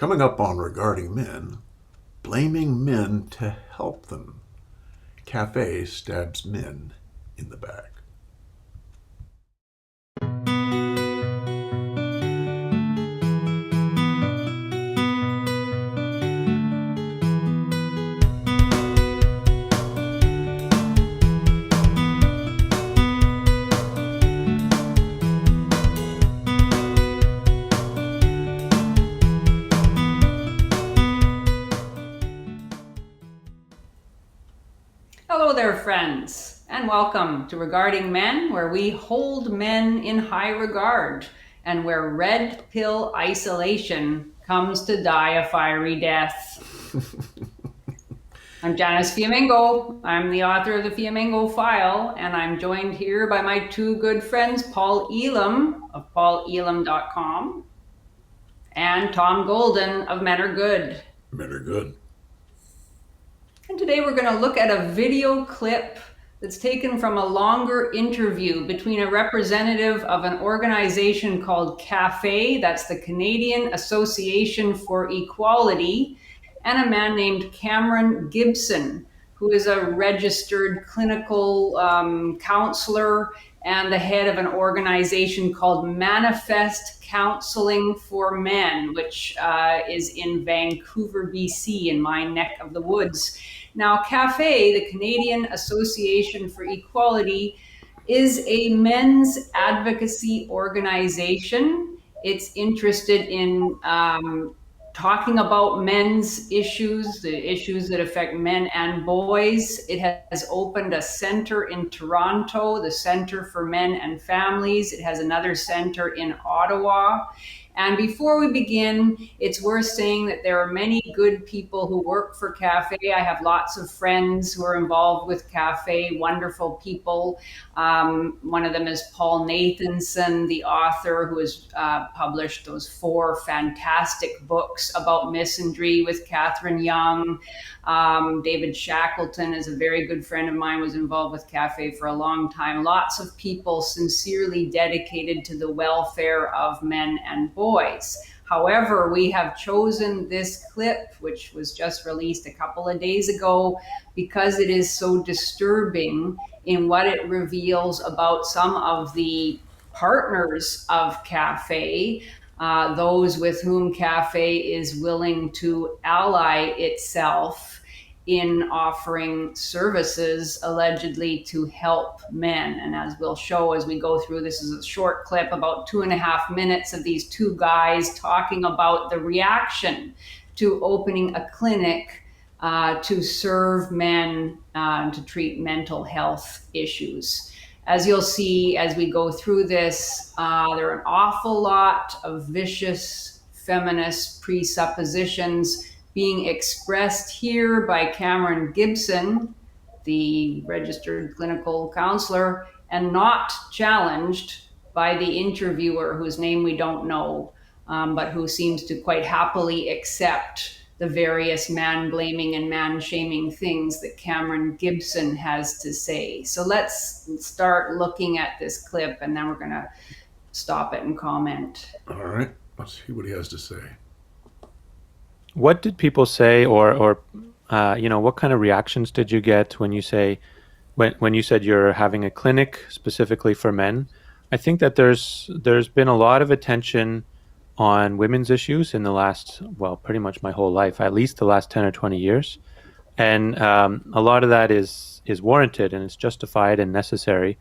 Coming up on Regarding Men, blaming men to help them. Cafe stabs men in the back. Hello there, friends, and welcome to Regarding Men, where we hold men in high regard and where red pill isolation comes to die a fiery death. I'm Janice Fiamengo. I'm the author of the Fiamengo File, and I'm joined here by my two good friends, Paul Elam of paulelam.com and Tom Golden of MenAreGood. MenAreGood. And today we're going to look at a video clip that's taken from a longer interview between a representative of an organization called CAFE, that's the Canadian Association for Equality, and a man named Cameron Gibson, who is a registered clinical counselor and the head of an organization called Manifest Counselling for Men, which is in Vancouver, BC, in my neck of the woods. Now, CAFE, the Canadian Association for Equality, is a men's advocacy organization. It's interested in talking about men's issues, the issues that affect men and boys. It has opened a center in Toronto, the Center for Men and Families. It has another center in Ottawa. And before we begin, it's worth saying that there are many good people who work for CAFE. I have lots of friends who are involved with CAFE, wonderful people. One of them is Paul Nathanson, the author who has published those 4 fantastic books about misandry with Catherine Young. David Shackleton is a very good friend of mine, was involved with CAFE for a long time. Lots of people sincerely dedicated to the welfare of men and boys. However, we have chosen this clip, which was just released a couple of days ago, because it is so disturbing in what it reveals about some of the partners of CAFE, those with whom CAFE is willing to ally itself in offering services allegedly to help men. And as we'll show as we go through, this is a short clip, about 2.5 minutes of these 2 guys talking about the reaction to opening a clinic to serve men, to treat mental health issues. As you'll see as we go through this, there are an awful lot of vicious feminist presuppositions being expressed here by Cameron Gibson, the registered clinical counselor, and not challenged by the interviewer, whose name we don't know, but who seems to quite happily accept the various man-blaming and man-shaming things that Cameron Gibson has to say. So let's start looking at this clip, and then we're going to stop it and comment. All right, let's see what he has to say. What did people say, or what kind of reactions did you get when you say, when you said you're having a clinic specifically for men? I think that there's been a lot of attention on women's issues in the last, pretty much my whole life, at least the last 10 or 20 years. And a lot of that is warranted and it's justified and necessary.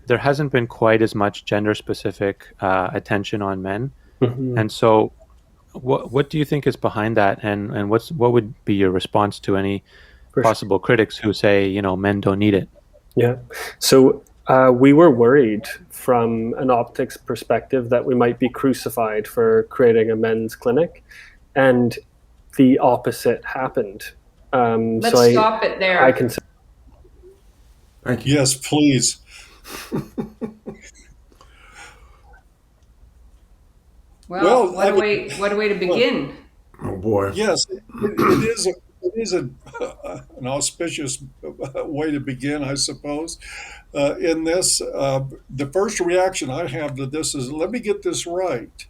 There hasn't been quite as much gender-specific attention on men. Mm-hmm. And so what do you think is behind that? And what would be your response to any possible critics who say, men don't need it? Yeah. So we were worried from an optics perspective that we might be crucified for creating a men's clinic, and the opposite happened. Let's stop it there. I can say. Thank you. Yes, please. Well, what a way to begin. Oh boy. Yes, it is an auspicious way to begin, I suppose. In this, the first reaction I have to this is, let me get this right.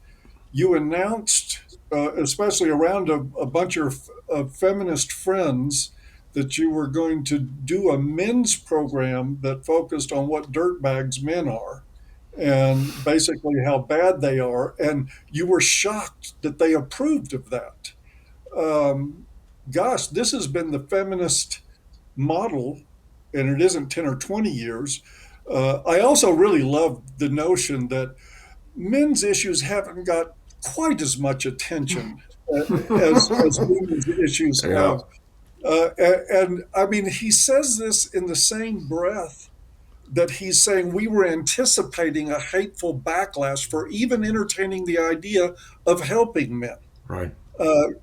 You announced especially around a bunch of feminist friends, that you were going to do a men's program that focused on what dirtbags men are and basically how bad they are. And you were shocked that they approved of that. Um, Gosh, this has been the feminist model, and it isn't 10 or 20 years. I also really love the notion that men's issues haven't got quite as much attention as women's issues Yeah. have. And I mean, he says this in the same breath that he's saying we were anticipating a hateful backlash for even entertaining the idea of helping men. Right.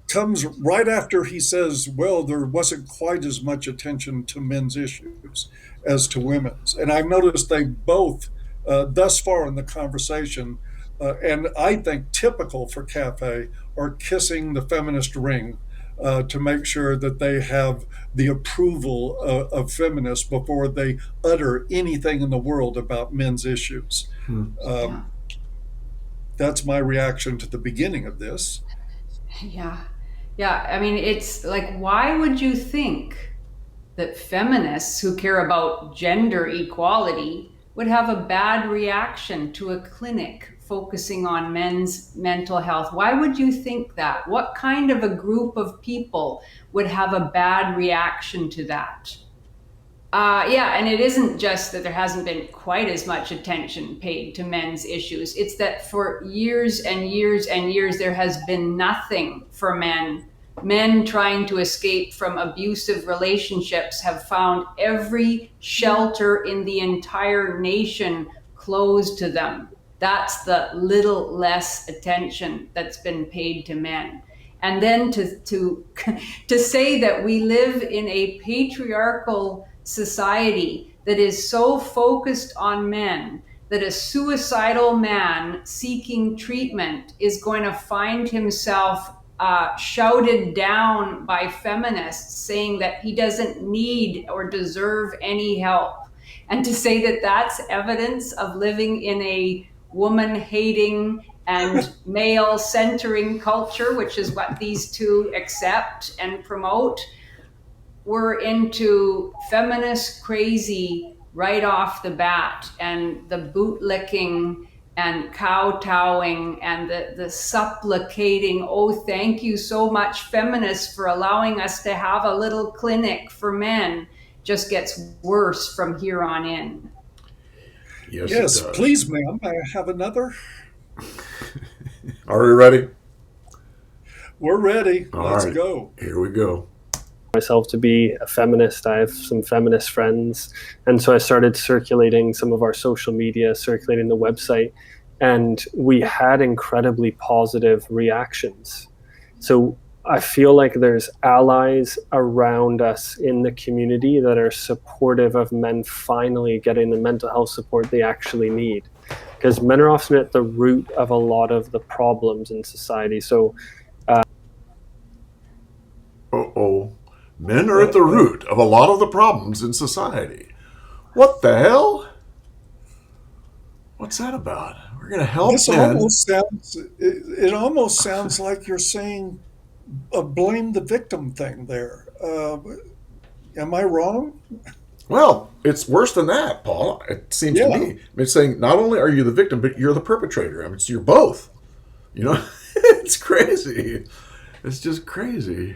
Comes right after he says, well, there wasn't quite as much attention to men's issues as to women's. And I've noticed they both, thus far in the conversation, and I think typical for Cafe, are kissing the feminist ring to make sure that they have the approval of feminists before they utter anything in the world about men's issues. Yeah. That's my reaction to the beginning of this. Yeah. Yeah. I mean, it's like, why would you think that feminists who care about gender equality would have a bad reaction to a clinic focusing on men's mental health? Why would you think that? What kind of a group of people would have a bad reaction to that? Yeah, and it isn't just that there hasn't been quite as much attention paid to men's issues. It's that for years and years and years, there has been nothing for men. Men trying to escape from abusive relationships have found every shelter in the entire nation closed to them. That's the little less attention that's been paid to men. And then to say that we live in a patriarchal society that is so focused on men that a suicidal man seeking treatment is going to find himself shouted down by feminists saying that he doesn't need or deserve any help. And to say that that's evidence of living in a woman hating and male centering culture, which is what these two accept and promote, we're into feminist crazy right off the bat, and the bootlicking and kowtowing and the supplicating, oh, thank you so much, feminists, for allowing us to have a little clinic for men, just gets worse from here on in. Yes, Yes, it does. please, ma'am. I have another. Are we ready? We're ready. All Let's right. go. Here we go. Myself to be a feminist. I have some feminist friends. And so I started circulating some of our social media, circulating the website, and we had incredibly positive reactions. So I feel like there's allies around us in the community that are supportive of men finally getting the mental health support they actually need. Because men are often at the root of a lot of the problems in society. So Men are at the root of a lot of the problems in society. What the hell? What's that about? We're going to help This men. it almost sounds like you're saying a blame the victim thing there. Am I wrong? Well, it's worse than that, Paul. It seems to Yeah. me. It's saying not only are you the victim, but you're the perpetrator. I mean, you're both. You know, it's crazy. It's just crazy.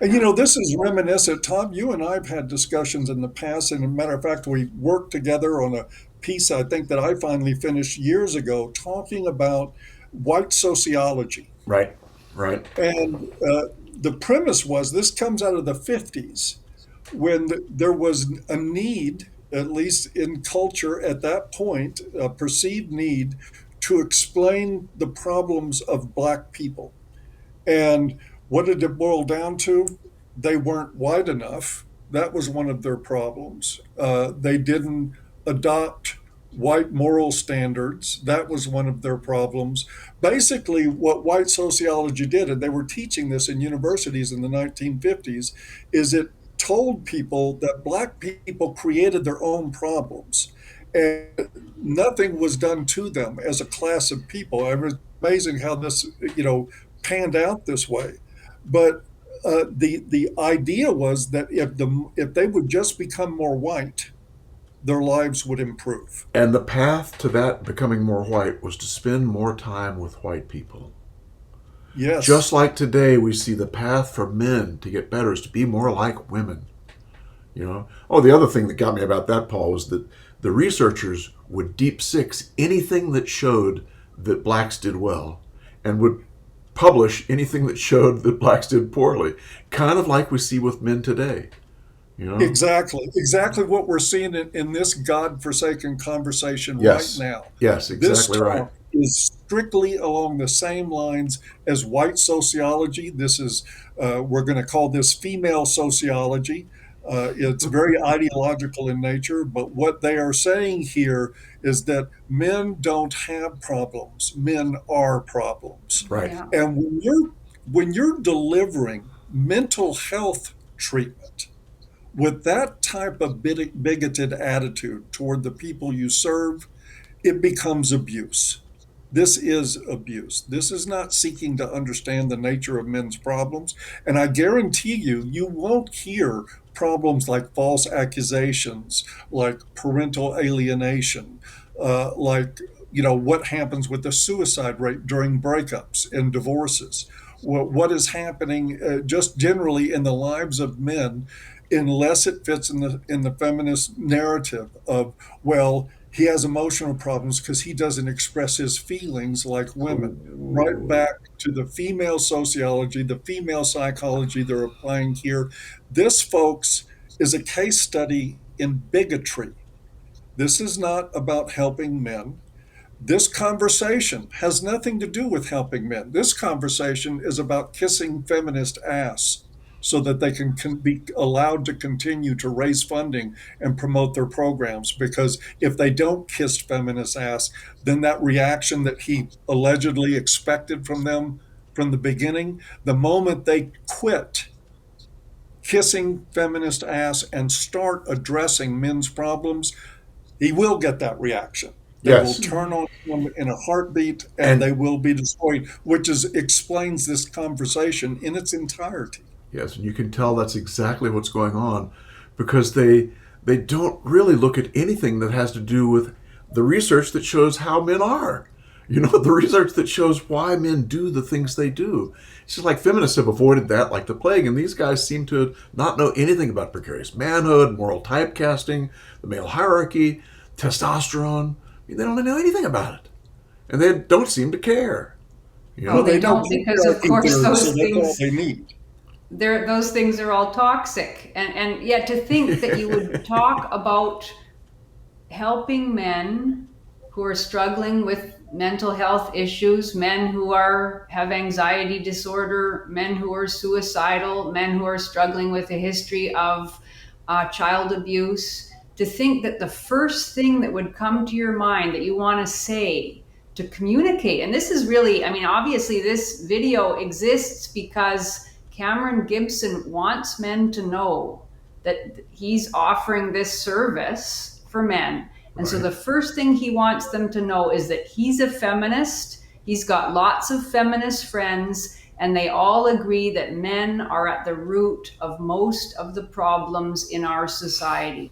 And this is reminiscent. Tom, you and I have had discussions in the past, and as a matter of fact, we worked together on a piece I think that I finally finished years ago, talking about white sociology. Right. Right. And the premise was this comes out of the 50s when there was a need, at least in culture at that point, a perceived need to explain the problems of Black people. And what did it boil down to? They weren't white enough. That was one of their problems. They didn't adopt white moral standards. That was one of their problems. Basically, what white sociology did, and they were teaching this in universities in the 1950s, is it told people that Black people created their own problems and nothing was done to them as a class of people. It was amazing how this, panned out this way. But the idea was that if they would just become more white, their lives would improve. And the path to that becoming more white was to spend more time with white people. Yes. Just like today, we see the path for men to get better is to be more like women. Oh, the other thing that got me about that, Paul, was that the researchers would deep six anything that showed that blacks did well and would publish anything that showed that blacks did poorly. Kind of like we see with men today. Exactly what we're seeing in this godforsaken conversation Yes. right now. Yes, exactly right. Talk is strictly along the same lines as white sociology. This is, we're going to call this female sociology. It's very ideological in nature, but what they are saying here is that men don't have problems. Men are problems. Right. Yeah. And when you're delivering mental health treatment with that type of bigoted attitude toward the people you serve, it becomes abuse. This is abuse. This is not seeking to understand the nature of men's problems. And I guarantee you won't hear problems like false accusations, like parental alienation, like, what happens with the suicide rate during breakups and divorces. What is happening just generally in the lives of men, unless it fits in the feminist narrative of, well, he has emotional problems because he doesn't express his feelings like women. Right back to the female sociology, the female psychology they're applying here. This, folks, is a case study in bigotry. This is not about helping men. This conversation has nothing to do with helping men. This conversation is about kissing feminist ass so that they can be allowed to continue to raise funding and promote their programs. Because if they don't kiss feminist ass, then that reaction that he allegedly expected from them from the beginning, the moment they quit kissing feminist ass and start addressing men's problems, he will get that reaction. They Yes. will turn on him in a heartbeat, and they will be destroyed, which explains this conversation in its entirety. Yes, and you can tell that's exactly what's going on, because they don't really look at anything that has to do with the research that shows how men are. The research that shows why men do the things they do. It's just like feminists have avoided that like the plague, and these guys seem to not know anything about precarious manhood, moral typecasting, the male hierarchy, testosterone. They don't know anything about it. And they don't seem to care. Oh, they don't, because of course those so things, that's all they need. those things are all toxic. And yet to think that you would talk about helping men who are struggling with mental health issues, men who have anxiety disorder, men who are suicidal, men who are struggling with a history of child abuse, to think that the first thing that would come to your mind that you want to say to communicate, and this is really, obviously this video exists because Cameron Gibson wants men to know that he's offering this service for men. And so the first thing he wants them to know is that he's a feminist. He's got lots of feminist friends, and they all agree that men are at the root of most of the problems in our society.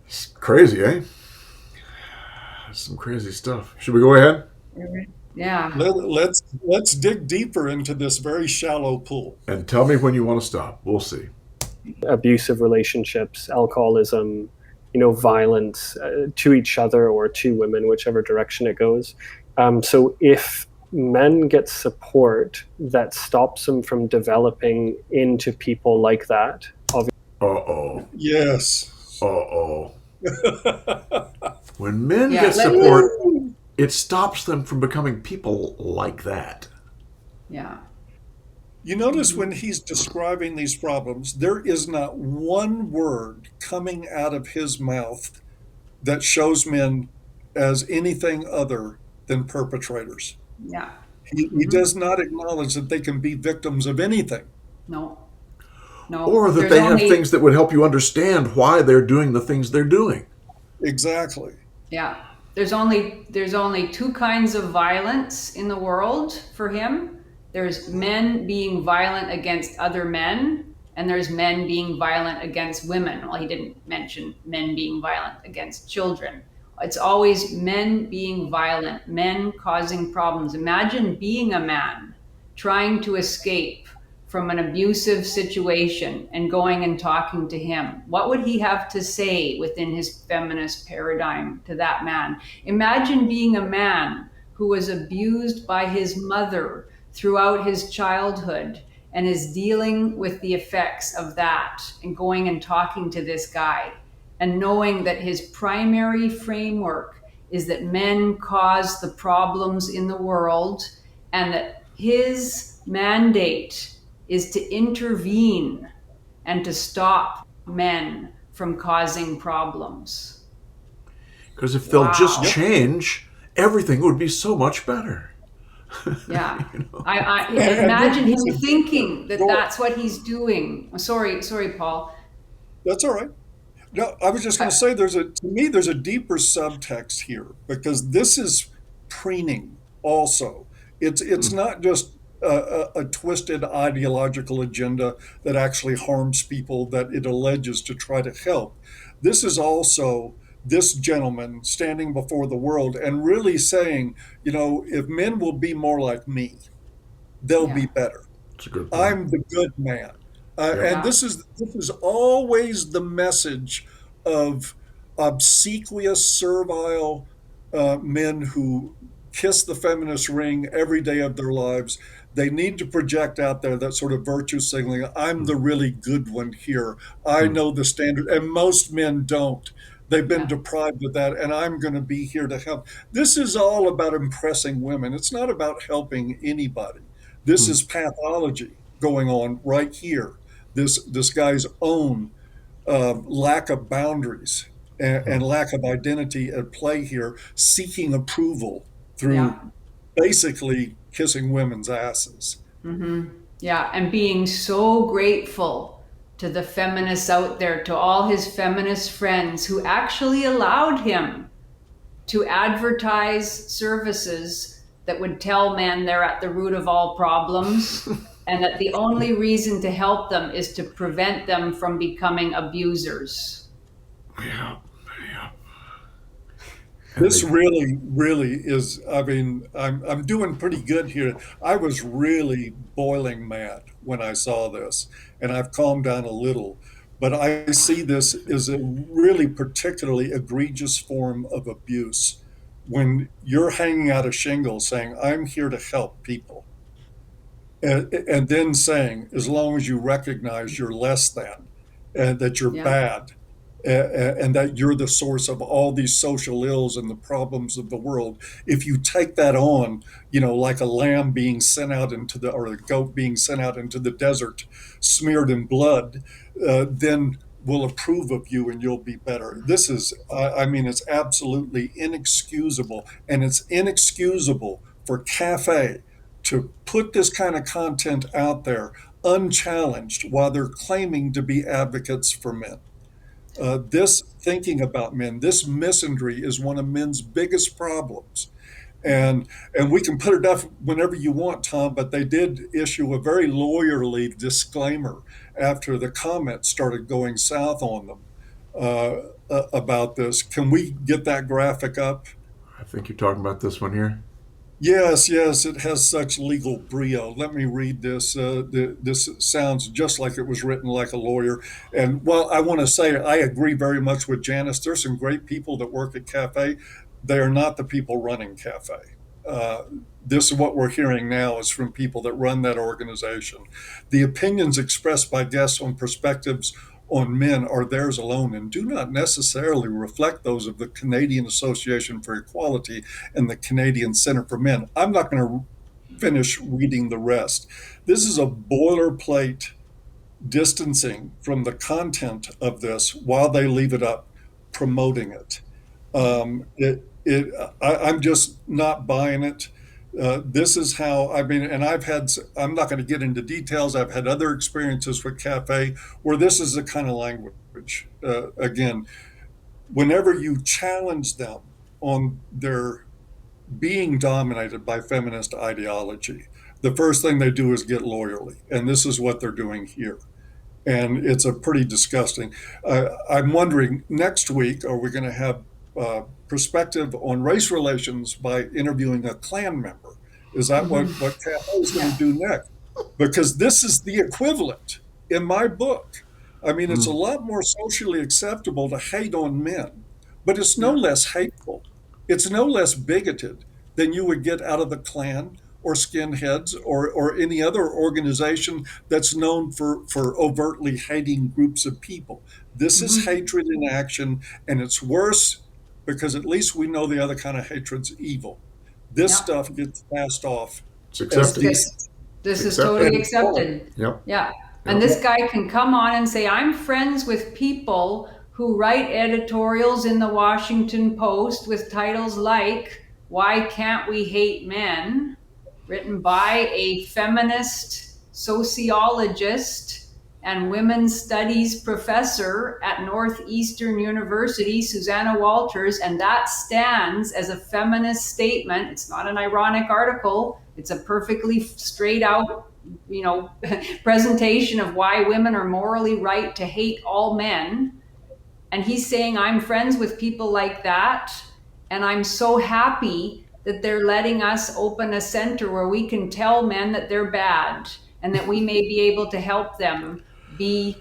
It's crazy, eh? Some crazy stuff. Should we go ahead? Yeah. Let's dig deeper into this very shallow pool. And tell me when you want to stop. We'll see. Abusive relationships, alcoholism, violence to each other or to women, whichever direction it goes. So if men get support that stops them from developing into people like that. Uh-oh. Yes. Uh-oh. When men get support, it stops them from becoming people like that. Yeah. You notice when he's describing these problems, there is not one word coming out of his mouth that shows men as anything other than perpetrators. Yeah. He does not acknowledge that they can be victims of anything. No. Or that they have things that would help you understand why they're doing the things they're doing. Exactly. Yeah. there's only two kinds of violence in the world for him. There's men being violent against other men, and there's men being violent against women. Well, he didn't mention men being violent against children. It's always men being violent, men causing problems. Imagine being a man trying to escape from an abusive situation and going and talking to him. What would he have to say within his feminist paradigm to that man? Imagine being a man who was abused by his mother throughout his childhood and is dealing with the effects of that and going and talking to this guy and knowing that his primary framework is that men cause the problems in the world and that his mandate is to intervene and to stop men from causing problems. Because if they'll Wow. just change, everything would be so much better. Yeah. You know? I imagine him thinking that that's what he's doing. Sorry, Paul. That's all right. No, I was just going to say to me, there's a deeper subtext here because this is preening also. It's not just a twisted ideological agenda that actually harms people that it alleges to try to help. This is also this gentleman standing before the world and really saying, if men will be more like me, they'll be better. That's a good point. I'm the good man. And this is always the message of obsequious, servile men who kiss the feminist ring every day of their lives. They need to project out there that sort of virtue signaling. I'm the really good one here. I know the standard, and most men don't. They've been deprived of that, and I'm going to be here to help. This is all about impressing women. It's not about helping anybody. This is pathology going on right here. This guy's own lack of boundaries and lack of identity at play here, seeking approval through basically kissing women's asses. Yeah, and being so grateful to the feminists out there, to all his feminist friends who actually allowed him to advertise services that would tell men they're at the root of all problems and that the only reason to help them is to prevent them from becoming abusers. Yeah. This really, really is, I'm doing pretty good here. I was really boiling mad when I saw this, and I've calmed down a little. But I see this as a really particularly egregious form of abuse when you're hanging out a shingle saying, I'm here to help people. And then saying, as long as you recognize you're less than, and that you're bad, and that you're the source of all these social ills and the problems of the world. If you take that on, like a lamb being sent out or a goat being sent out into the desert, smeared in blood, then we'll approve of you and you'll be better. This is, it's absolutely inexcusable. And it's inexcusable for Cafe to put this kind of content out there unchallenged while they're claiming to be advocates for men. This thinking about men, this misandry is one of men's biggest problems. And we can put it up whenever you want, Tom, but they did issue a very lawyerly disclaimer after the comments started going south on them about this. Can we get that graphic up? I think you're talking about this one here. Yes, it has such legal brio. Let me read this. This sounds just like it was written like a lawyer. And well, I want to say I agree very much with Janice. There's some great people that work at Cafe. They are not the people running Cafe. This is what we're hearing now is from people that run that organization. The opinions expressed by guests on perspectives on men are theirs alone and do not necessarily reflect those of the Canadian Association for Equality and the Canadian Center for Men. I'm not going to finish reading the rest. This is a boilerplate distancing from the content of this while they leave it up, promoting it. I'm just not buying it. This is how, and I'm not going to get into details. I've had other experiences with Cafe where this is the kind of language. Again, whenever you challenge them on their being dominated by feminist ideology, the first thing they do is get lawyerly. And this is what they're doing here. And it's a pretty disgusting. I'm wondering, next week, are we going to have perspective on race relations by interviewing a Klan member? Is that what Cafe is going to do next? Because this is the equivalent in my book. I mean, it's a lot more socially acceptable to hate on men, but it's no less hateful. It's no less bigoted than you would get out of the Klan or skinheads or any other organization that's known for overtly hating groups of people. This is hatred in action, and it's worse because at least we know the other kind of hatred's evil. This stuff gets passed off It's as accepted. decent. This is Accepted. totally accepted. Yep. Yeah. And this guy can come on and say, I'm friends with people who write editorials in the Washington Post with titles like, Why Can't We Hate Men? Written by a feminist sociologist and women's studies professor at Northeastern University, Susanna Walters, and that stands as a feminist statement. It's not an ironic article. It's a perfectly straight out, presentation of why women are morally right to hate all men. And he's saying, I'm friends with people like that, and I'm so happy that they're letting us open a center where we can tell men that they're bad and that we may be able to help them be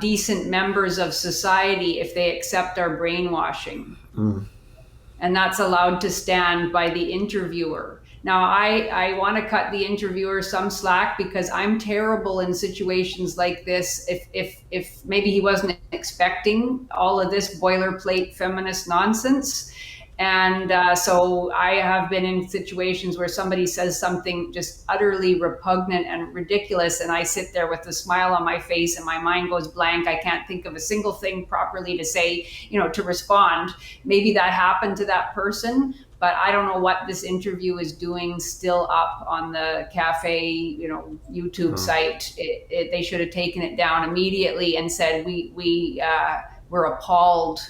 decent members of society if they accept our brainwashing. And that's allowed to stand by the interviewer. Now, I want to cut the interviewer some slack because I'm terrible in situations like this. If maybe he wasn't expecting all of this boilerplate feminist nonsense. And so I have been in situations where somebody says something just utterly repugnant and ridiculous, and I sit there with a smile on my face and my mind goes blank. I can't think of a single thing properly to say, to respond. Maybe that happened to that person, but I don't know what this interview is doing still up on the Cafe, YouTube site. They should have taken it down immediately and said, we're appalled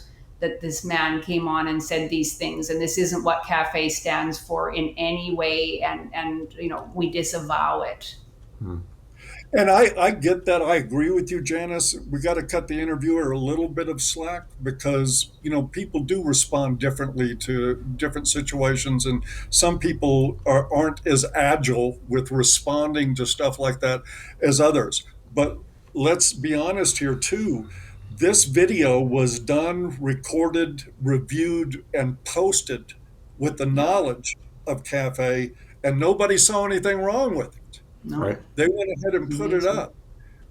that this man came on and said these things, and this isn't what Cafe stands for in any way, and we disavow it. And I get that. I agree with you, Janice. We got to cut the interviewer a little bit of slack because, people do respond differently to different situations. And some people aren't as agile with responding to stuff like that as others. But let's be honest here, too. This video was done, recorded, reviewed, and posted with the knowledge of Cafe, and nobody saw anything wrong with it. No. Right. They went ahead and put it up.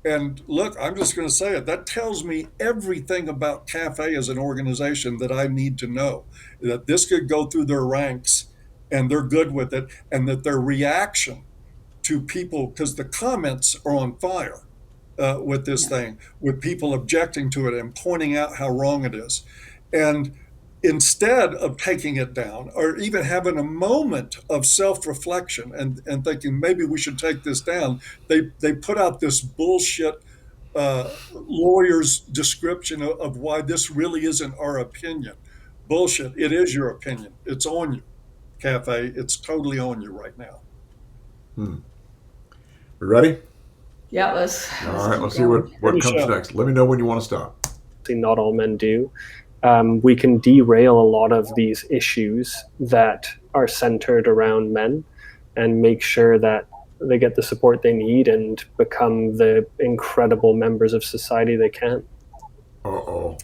And look, I'm just going to say it. That tells me everything about Cafe as an organization that I need to know. That this could go through their ranks and they're good with it, and that their reaction to people, because the comments are on fire with this thing, with people objecting to it and pointing out how wrong it is. And instead of taking it down or even having a moment of self-reflection and thinking maybe we should take this down, they put out this bullshit lawyer's description of why this really isn't our opinion. Bullshit. It is your opinion. It's on you, Cafe. It's totally on you right now. We ready? Yeah, let's All right, let's see what comes next. Let me know when you want to stop. Not all men do. We can derail a lot of these issues that are centered around men and make sure that they get the support they need and become the incredible members of society they can. Uh-oh.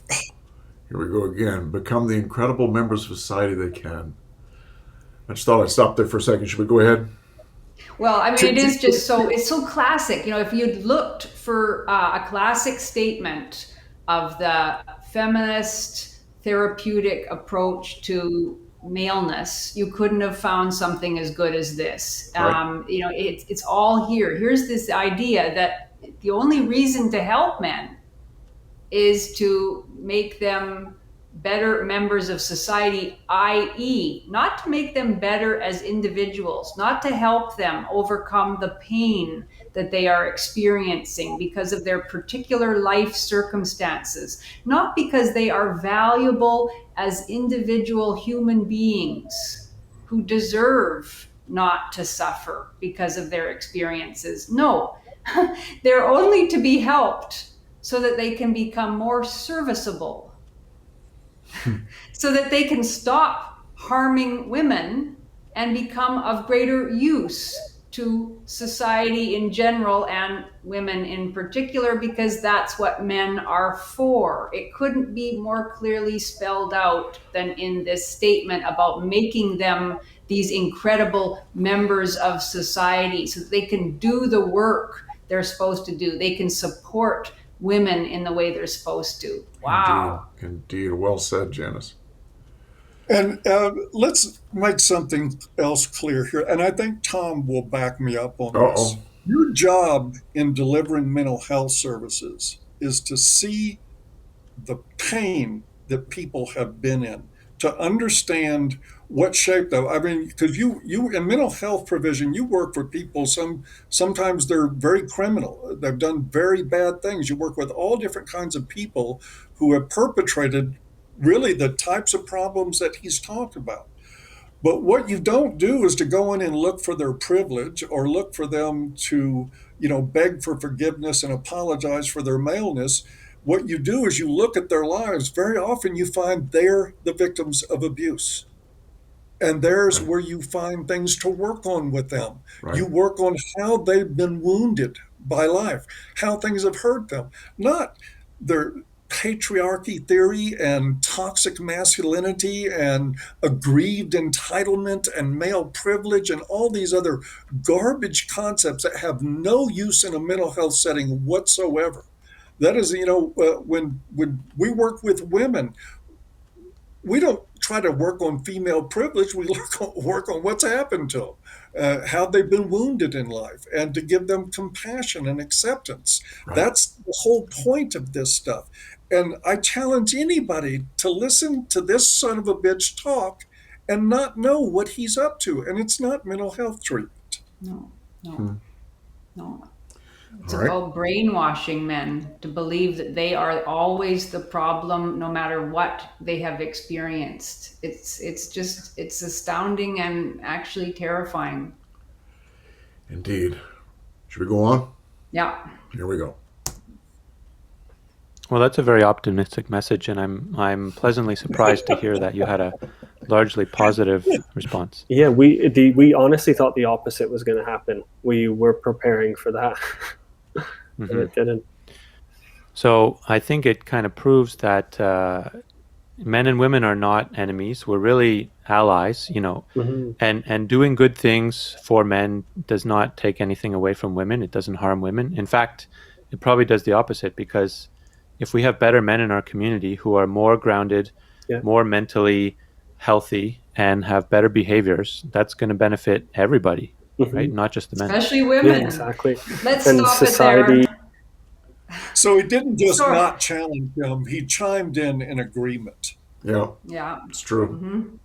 Here we go again. Become the incredible members of society they can. I just thought I'd stop there for a second. Should we go ahead? Well, I mean, it's so classic. If you'd looked for a classic statement of the feminist therapeutic approach to maleness, you couldn't have found something as good as this. Right. It's all here. Here's this idea that the only reason to help men is to make them better members of society, i.e., not to make them better as individuals, not to help them overcome the pain that they are experiencing because of their particular life circumstances, not because they are valuable as individual human beings who deserve not to suffer because of their experiences. No, they're only to be helped so that they can become more serviceable, so that they can stop harming women and become of greater use to society in general and women in particular, because that's what men are for. It couldn't be more clearly spelled out than in this statement about making them these incredible members of society so that they can do the work they're supposed to do. They can support women in the way they're supposed to. Wow. Indeed. Well said, Janice. And let's make something else clear here. And I think Tom will back me up on this. Uh-oh. Your job in delivering mental health services is to see the pain that people have been in, to understand what shaped them. I mean, because you in mental health provision, you work for people. Sometimes they're very criminal. They've done very bad things. You work with all different kinds of people who have perpetrated really the types of problems that he's talked about. But what you don't do is to go in and look for their privilege or look for them to, beg for forgiveness and apologize for their maleness. What you do is you look at their lives. Very often you find they're the victims of abuse. And there's where you find things to work on with them. Right. You work on how they've been wounded by life, how things have hurt them, not their patriarchy theory and toxic masculinity and aggrieved entitlement and male privilege and all these other garbage concepts that have no use in a mental health setting whatsoever. That is, when we work with women, we don't try to work on female privilege. We work on what's happened to them, how they've been wounded in life, and to give them compassion and acceptance. Right. That's the whole point of this stuff. And I challenge anybody to listen to this son of a bitch talk and not know what he's up to. And it's not mental health treatment. No. It's All right. about brainwashing men to believe that they are always the problem, no matter what they have experienced. It's astounding and actually terrifying. Indeed. Should we go on? Yeah. Here we go. Well, that's a very optimistic message, and I'm pleasantly surprised to hear that you had a largely positive response. Yeah, we honestly thought the opposite was going to happen. We were preparing for that, and it didn't. So I think it kind of proves that men and women are not enemies. We're really allies, and doing good things for men does not take anything away from women. It doesn't harm women. In fact, it probably does the opposite, because if we have better men in our community who are more grounded, more mentally healthy, and have better behaviors, that's going to benefit everybody, right? Not just the men. Especially women. Yeah, exactly. Let's And stop society. it there. So he didn't just Sure. not challenge them, he chimed in agreement. Yeah, Yeah. it's true.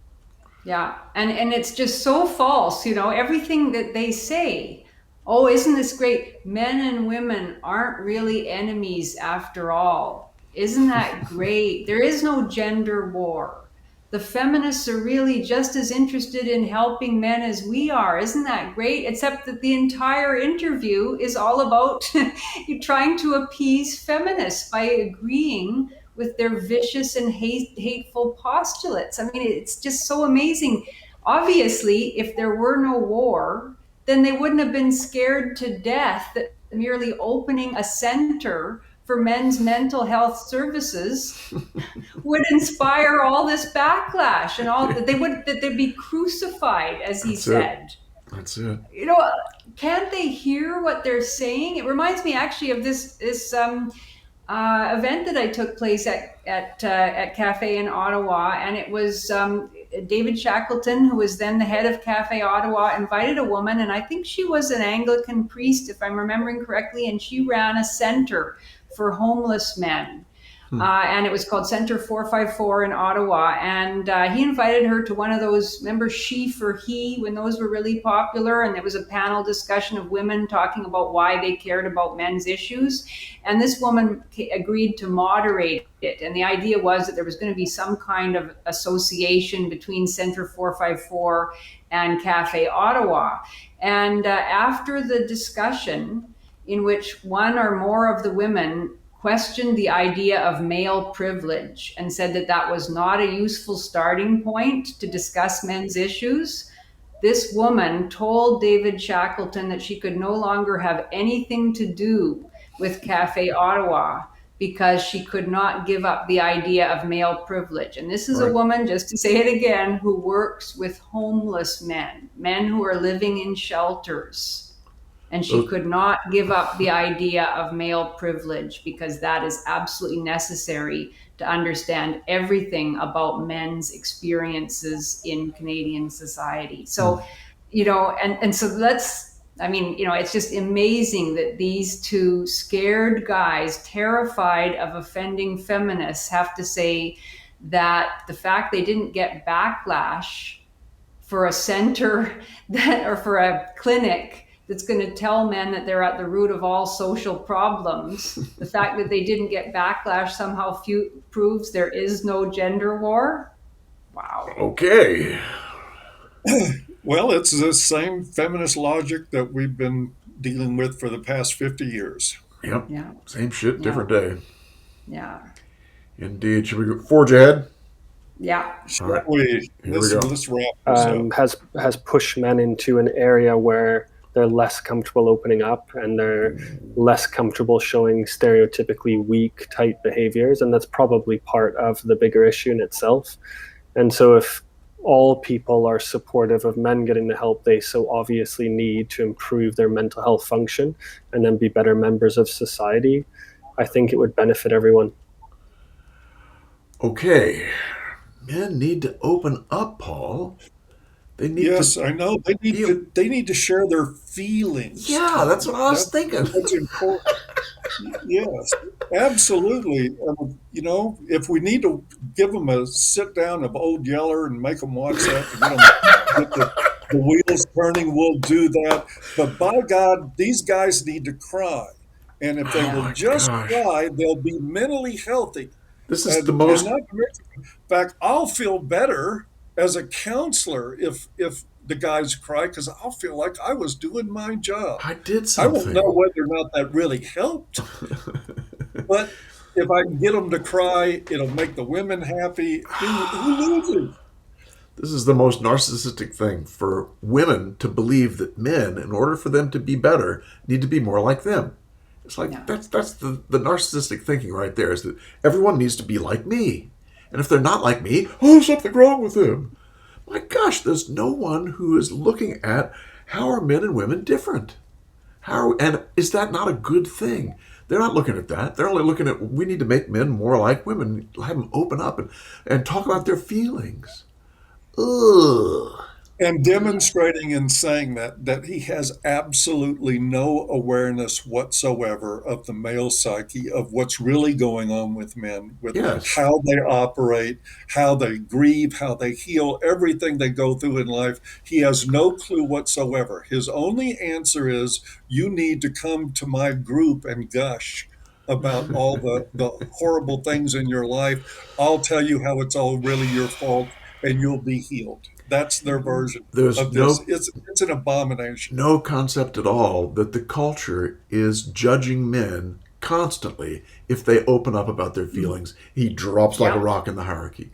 Yeah. And it's just so false, everything that they say. Oh, isn't this great? Men and women aren't really enemies after all. Isn't that great? There is no gender war. The feminists are really just as interested in helping men as we are. Isn't that great? Except that the entire interview is all about you trying to appease feminists by agreeing with their vicious and hateful postulates. I mean, it's just so amazing. Obviously, if there were no war, then they wouldn't have been scared to death that merely opening a center for men's mental health services would inspire all this backlash and all that they'd be crucified, as he said. That's it. Can't they hear what they're saying? It reminds me actually of this event that I took place at Cafe in Ottawa, and it was David Shackleton, who was then the head of Cafe Ottawa, invited a woman, and I think she was an Anglican priest, if I'm remembering correctly, and she ran a center for homeless men. and it was called Center 454 in Ottawa. And he invited her to one of those, remember She for He, when those were really popular? And there was a panel discussion of women talking about why they cared about men's issues. And this woman agreed to moderate it. And the idea was that there was going to be some kind of association between Center 454 and Cafe Ottawa. And after the discussion, in which one or more of the women questioned the idea of male privilege and said that that was not a useful starting point to discuss men's issues, this woman told David Shackleton that she could no longer have anything to do with Cafe Ottawa because she could not give up the idea of male privilege. And this is a woman, just to say it again, who works with homeless men, men who are living in shelters. And she could not give up the idea of male privilege because that is absolutely necessary to understand everything about men's experiences in Canadian society. So, and so it's just amazing that these two scared guys, terrified of offending feminists, have to say that the fact they didn't get backlash for a center or for a clinic that's going to tell men that they're at the root of all social problems, the fact that they didn't get backlash somehow proves there is no gender war. Wow. Okay. Well, it's the same feminist logic that we've been dealing with for the past 50 years. Yep. Yeah. Same shit, different day. Yeah. Indeed. Should we forge ahead? Yeah. All right. Let's wrap this up. Has pushed men into an area where they're less comfortable opening up and they're less comfortable showing stereotypically weak type behaviors. And that's probably part of the bigger issue in itself. And so if all people are supportive of men getting the help they so obviously need to improve their mental health function and then be better members of society, I think it would benefit everyone. Okay. Men need to open up, Paul. They need yes, to, I know. They need to share their feelings. Yeah, that's what I was thinking. That's important. Yes, absolutely. If we need to give them a sit down of Old Yeller and make them watch that to get the wheels turning, we'll do that. But by God, these guys need to cry. And if they will just cry, they'll be mentally healthy. This is the most. In fact, I'll feel better as a counselor if the guys cry, because I'll feel like I was doing my job. I did something. I won't know whether or not that really helped, but if I can get them to cry, it'll make the women happy. Who loses? This is the most narcissistic thing, for women to believe that men, in order for them to be better, need to be more like them. It's like, that's the narcissistic thinking right there, is that everyone needs to be like me. And if they're not like me, there's something wrong with them. My gosh, there's no one who is looking at how are men and women different? And is that not a good thing? They're not looking at that. They're only looking at, we need to make men more like women, have them open up and talk about their feelings. Ugh. And demonstrating and saying that he has absolutely no awareness whatsoever of the male psyche, of what's really going on with men, with how they operate, how they grieve, how they heal, everything they go through in life. He has no clue whatsoever. His only answer is, you need to come to my group and gush about all the horrible things in your life. I'll tell you how it's all really your fault, and you'll be healed. That's their version of this. It's an abomination. No concept at all that the culture is judging men constantly if they open up about their feelings. He drops like a rock in the hierarchy.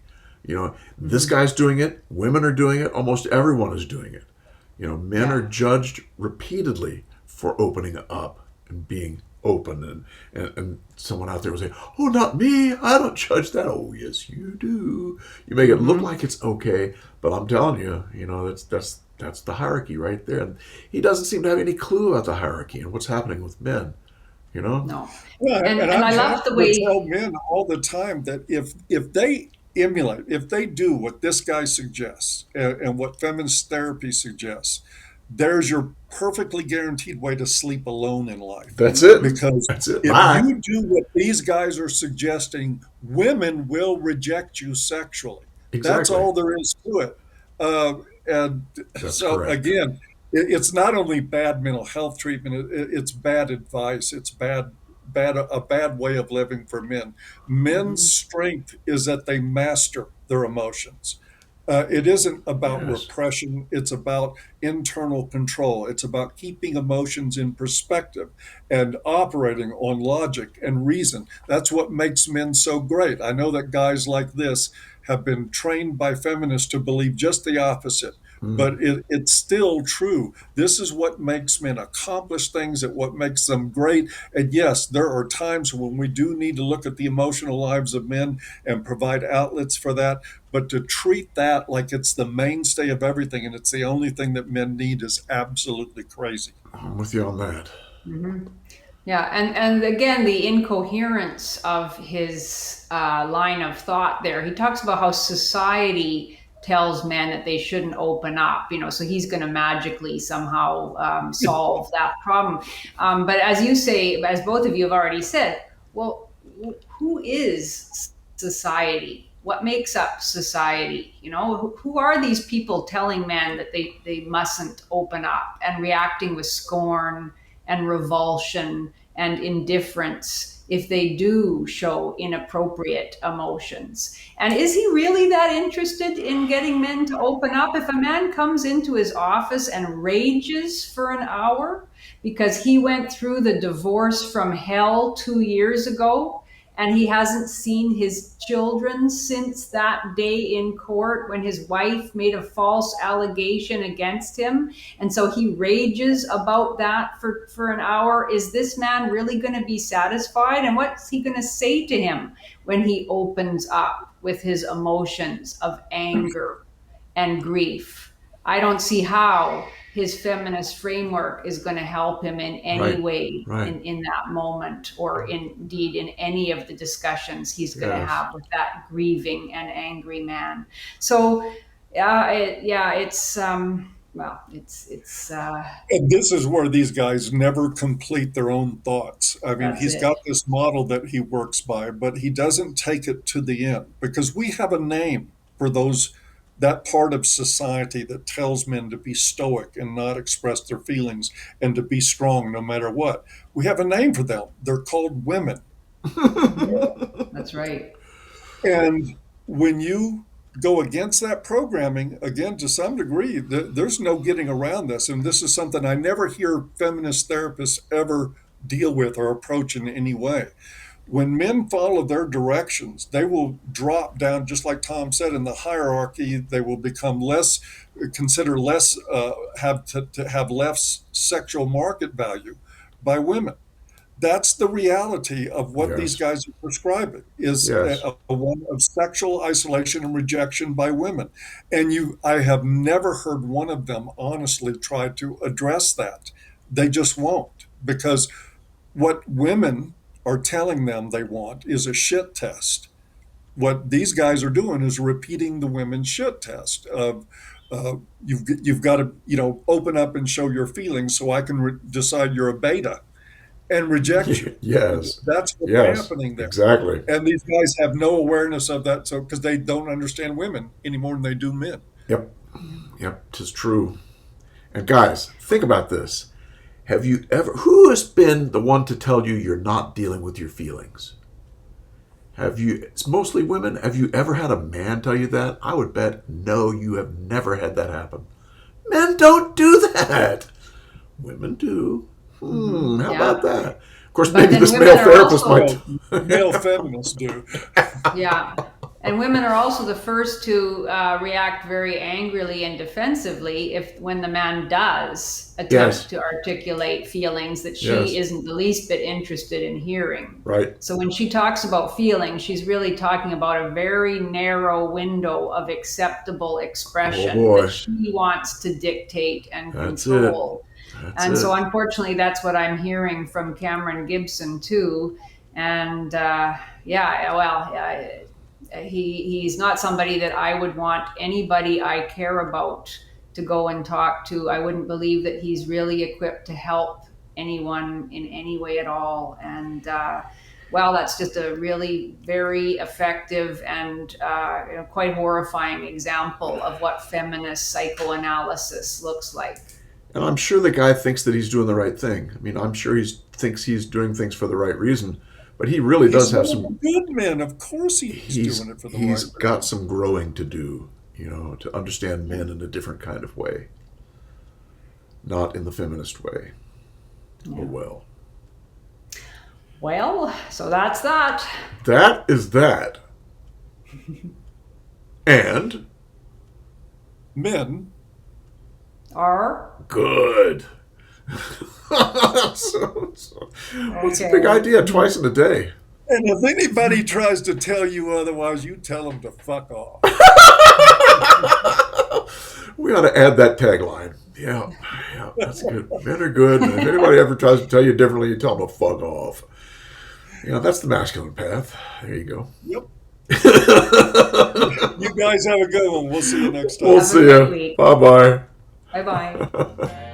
This guy's doing it. Women are doing it. Almost everyone is doing it. Men are judged repeatedly for opening up and being open, and someone out there will say, oh, not me, I don't judge that. Oh, yes, you do. You make it look like it's okay, but I'm telling you, that's the hierarchy right there. And he doesn't seem to have any clue about the hierarchy and what's happening with men. No. Yeah, and I love the way I tell men all the time that if they emulate, if they do what this guy suggests and what feminist therapy suggests, there's your perfectly guaranteed way to sleep alone in life. That's it. Because That's it. if Bye. you do what these guys are suggesting, women will reject you sexually. That's Exactly. all there is to it. And That's so, correct. again, it's not only bad mental health treatment, it's bad advice, it's a bad way of living for men. Men's strength is that they master their emotions. It isn't about Yes. repression, it's about internal control. It's about keeping emotions in perspective and operating on logic and reason. That's what makes men so great. I know that guys like this have been trained by feminists to believe just the opposite, but it's still true. This is what makes men accomplish things, and what makes them great. And yes, there are times when we do need to look at the emotional lives of men and provide outlets for that. But to treat that like it's the mainstay of everything and it's the only thing that men need is absolutely crazy. I'm with you on that. Yeah, and again, the incoherence of his line of thought there. He talks about how society tells men that they shouldn't open up, so he's going to magically somehow solve that problem. But as you say, as both of you have already said, well, who is society? What makes up society? Who are these people telling men that they mustn't open up and reacting with scorn and revulsion and indifference if they do show inappropriate emotions? And is he really that interested in getting men to open up? If a man comes into his office and rages for an hour because he went through the divorce from hell 2 years ago, and he hasn't seen his children since that day in court when his wife made a false allegation against him, and so he rages about that for an hour, is this man really going to be satisfied? And what's he going to say to him when he opens up with his emotions of anger and grief? I don't see how his feminist framework is going to help him in any way in that moment, or indeed in any of the discussions he's going to have with that grieving and angry man. So, it's and this is where these guys never complete their own thoughts. I mean, he's got this model that he works by, but he doesn't take it to the end, because we have a name for that part of society that tells men to be stoic and not express their feelings and to be strong no matter what. We have a name for them. They're called women. That's right. And when you go against that programming, again, to some degree, there's no getting around this. And this is something I never hear feminist therapists ever deal with or approach in any way. When men follow their directions, they will drop down, just like Tom said, in the hierarchy. They will become have less sexual market value by women. That's the reality of what these guys are prescribing, is a one of sexual isolation and rejection by women. And I have never heard one of them honestly try to address that. They just won't, because what women are telling them they want is a shit test. What these guys are doing is repeating the women's shit test of you've got to open up and show your feelings so I can decide you're a beta and reject you. Yes. That's what's happening there. Exactly. And these guys have no awareness of that, so because they don't understand women any more than they do men. Yep, 'tis true. And guys, think about this. Who has been the one to tell you you're not dealing with your feelings? It's mostly women. Have you ever had a man tell you that? I would bet no, you have never had that happen. Men don't do that. Women do. How about that? Of course, maybe this male therapist might. Male feminists do. Yeah. And women are also the first to react very angrily and defensively when the man does attempt to articulate feelings that she isn't the least bit interested in hearing. Right. So when she talks about feelings, she's really talking about a very narrow window of acceptable expression that she wants to dictate and control. So unfortunately, that's what I'm hearing from Cameron Gibson too. And he's not somebody that I would want anybody I care about to go and talk to. I wouldn't believe that he's really equipped to help anyone in any way at all. And well, that's just a really very effective and quite horrifying example of what feminist psychoanalysis looks like. And I'm sure the guy thinks that he's doing the right thing. I mean, I'm sure he thinks he's doing things for the right reason, but he really does have some good men. Of course, he's doing it for the right reason. He's got some growing to do, to understand men in a different kind of way, not in the feminist way. Yeah. Oh well. Well, so that's that. That is that. And men are good. What's the big idea? Twice in a day. And if anybody tries to tell you otherwise, you tell them to fuck off. We ought to add that tagline. Yeah, that's good. Men are good. And if anybody ever tries to tell you differently, you tell them to fuck off. That's the masculine path. There you go. Yep. You guys have a good one. We'll see you next time. We'll see you. Bye-bye. Bye-bye.